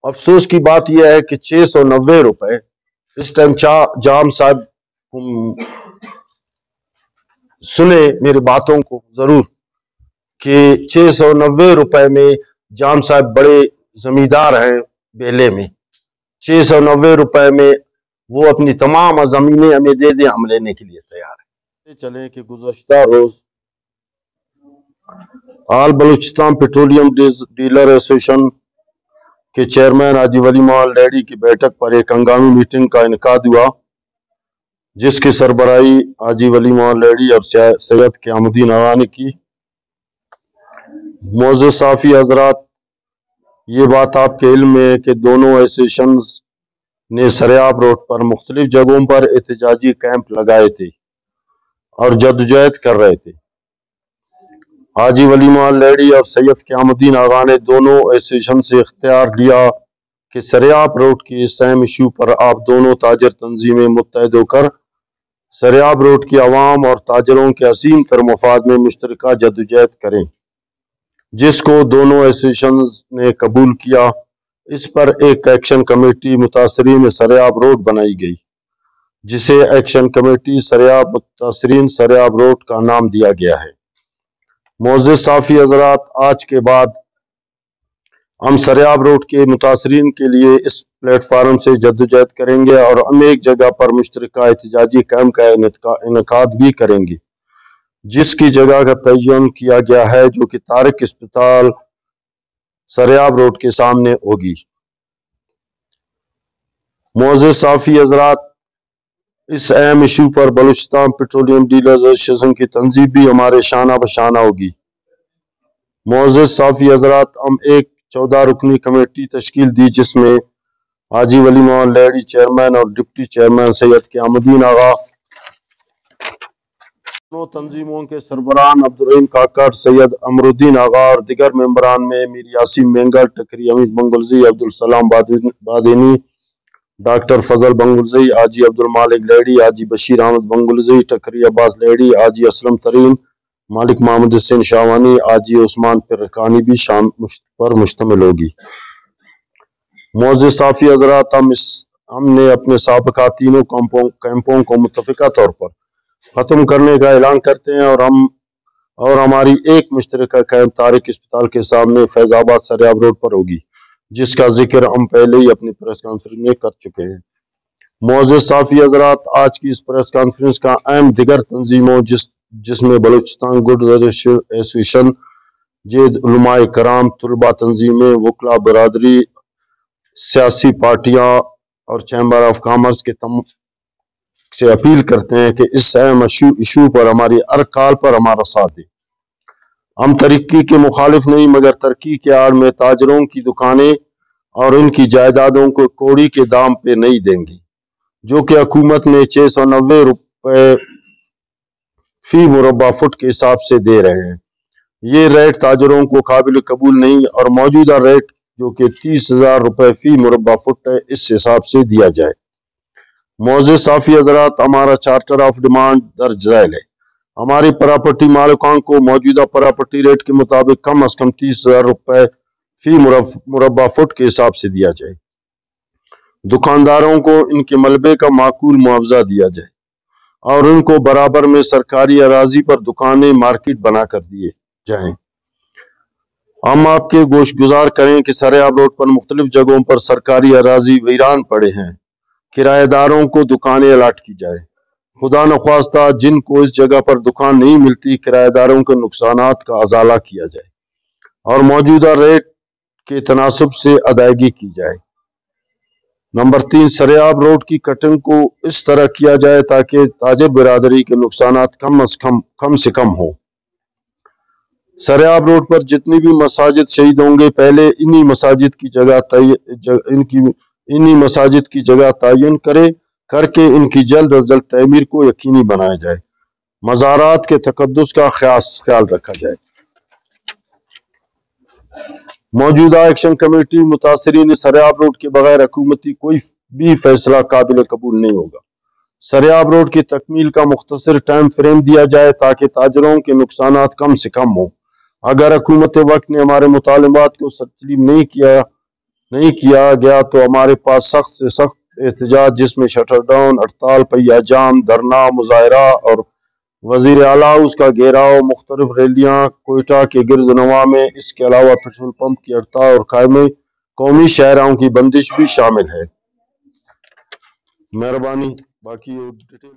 افسوس کی بات یہ ہے کہ 690 روپے اس ٹائم جام صاحب سنے میری باتوں کو ضرور کہ 690 روپے میں جام صاحب بڑے زمیندار ہیں بیلے میں. 690 روپے میں وہ اپنی تمام زمینیں ہمیں دے دیں، ہم لینے کے لیے تیار ہیں. چلیں کہ گزشتہ روز آل بلوچستان پیٹرولیم ڈیلر ایسوسیشن کے چیئرمین حاجی ولی محمد لیڈی کی بیٹھک پر ایک ہنگامی میٹنگ کا انعقاد ہوا، جس کی سربراہی حاجی ولی محمد لیڈی اور سید قیام الدین آغا نے کی. معزز صحافی حضرات، یہ بات آپ کے علم میں ہے کہ دونوں ایسوسیشنز نے سریاب روڈ پر مختلف جگہوں پر احتجاجی کیمپ لگائے تھے اور جدوجہد کر رہے تھے. حاجی ولی محمد لیڈی اور سید قیام الدین آغا نے دونوں ایسوسیشن سے اختیار لیا کہ سریاب روڈ کے اس اہم ایشو پر آپ دونوں تاجر تنظیمیں متحد ہو کر سریاب روڈ کی عوام اور تاجروں کے عظیم تر مفاد میں مشترکہ جدوجہد کریں، جس کو دونوں ایسوسیشنز نے قبول کیا. اس پر ایک ایکشن کمیٹی متاثرین سریاب روڈ بنائی گئی، جسے ایکشن کمیٹی متاثرین سریاب روڈ کا نام دیا گیا ہے. معزز صحافی حضرات، آج کے بعد ہم سریاب روڈ کے متاثرین کے لیے اس پلیٹ فارم سے جدوجہد کریں گے اور ہم ایک جگہ پر مشترکہ احتجاجی کیمپ کا انعقاد بھی کریں گے، جس کی جگہ کا تعین کیا گیا ہے، جو کہ طارق اسپتال سریاب روڈ کے سامنے ہوگی. معزز صحافی حضرات، اس اہم ایشو پر بلوچستان پیٹرولیم ڈیلرز ایسوسیشن کی تنظیم بھی ہمارے شانہ بشانہ ہوگی. معزز صحافی حضرات، ہم ایک 14 رکنی کمیٹی تشکیل دی، جس میں حاجی ولی محمد لیڈی چیئرمین اور ڈپٹی چیئرمین سید قیام الدین آغا، دونوں تنظیموں کے سربراہان عبدالرحیم کاکڑ، سید امر الدین آغا اور دیگر ممبران میں میر یاسین مینگل، ٹکری حمید بنگلزئی، عبدالسلام بادینی، ڈاکٹر فضل بنگلزئی، حاجی عبدالمالک لیڈی، حاجی بشیر احمد بنگلزئی، ٹکری عباس لیڈی، حاجی اسلم ترین، مالک محمد حسین شاوانی، حاجی عثمان پرکانی بھی پر مشتمل ہوگی. معزز صحافی حضرات، ہم نے اپنے سابقہ تینوں کیمپوں کو متفقہ طور پر ختم کرنے کا اعلان کرتے ہیں اور ہماری ایک مشترکہ کیمپ طارق اسپتال کے سامنے فیض آباد سریاب روڈ پر ہوگی، جس کا ذکر ہم پہلے ہی اپنی پریس کانفرنس میں کر چکے ہیں. معزز صحافی حضرات، آج کی اس پریس کانفرنس کا اہم دیگر تنظیموں جس میں بلوچستان گڈز ایسوسیشن، جید علماء کرام، طلباء تنظیمیں، وکلاء برادری، سیاسی پارٹیاں اور چیمبر آف کامرس کے سے اپیل کرتے ہیں کہ اس اہم ایشو پر ہماری ہر کال پر ہمارا ساتھ دیں. ہم ترقی کے مخالف نہیں، مگر ترقی کے آڑ میں تاجروں کی دکانیں اور ان کی جائیدادوں کو کوڑی کے دام پہ نہیں دیں گے، جو کہ حکومت نے 690 روپے فی مربع فٹ کے حساب سے دے رہے ہیں. یہ ریٹ تاجروں کو قابل قبول نہیں اور موجودہ ریٹ جو کہ 30,000 روپے فی مربع فٹ ہے، اس حساب سے دیا جائے. معزز صحافی حضرات، ہمارا چارٹر آف ڈیمانڈ درج ذیل ہے. ہماری پراپرٹی مالکان کو موجودہ پراپرٹی ریٹ کے مطابق کم از کم 30,000 روپے فی مربع فٹ کے حساب سے دیا جائے. دکانداروں کو ان کے ملبے کا معقول معاوضہ دیا جائے اور ان کو برابر میں سرکاری اراضی پر دکانیں مارکیٹ بنا کر دیے جائیں. ہم آپ کے گوش گزار کریں کہ سریاب روڈ پر مختلف جگہوں پر سرکاری اراضی ویران پڑے ہیں، کرایہ داروں کو دکانیں الاٹ کی جائے. خدا نخواستہ جن کو اس جگہ پر دکان نہیں ملتی، کرایہ داروں کے نقصانات کا ازالہ کیا جائے اور موجودہ ریٹ کے تناسب سے ادائیگی کی جائے. نمبر 3، سریاب روڈ کی کٹنگ کو اس طرح کیا جائے تاکہ تاجر برادری کے نقصانات کم سے کم ہوں. سریاب روڈ پر جتنی بھی مساجد شہید ہوں گے، پہلے انہی مساجد کی جگہ تعین کر کے ان کی جلد از جلد تعمیر کو یقینی بنایا جائے. مزارات کے تقدس کا خیال رکھا جائے. موجودہ ایکشن کمیٹی متاثرین سریاب روڈ کے بغیر حکومتی کوئی بھی فیصلہ قابل قبول نہیں ہوگا. سریاب روڈ کی تکمیل کا مختصر ٹائم فریم دیا جائے تاکہ تاجروں کے نقصانات کم سے کم ہوں. اگر حکومت وقت نے ہمارے مطالبات کو تسلیم نہیں کیا نہیں کیا گیا تو ہمارے پاس سخت سے سخت احتجاج، جس میں شٹر ڈاؤن، ہڑتال، پہیہ جام، دھرنا، مظاہرہ اور وزیر اعلیٰ ہاؤس کا گھیراؤ، مختلف ریلیاں کوئٹہ کے گرد نواح میں، اس کے علاوہ پیٹرول پمپ کی ہڑتال اور قومی شاہراہوں کی بندش بھی شامل ہے۔ مہربانی، باقی ڈیٹیل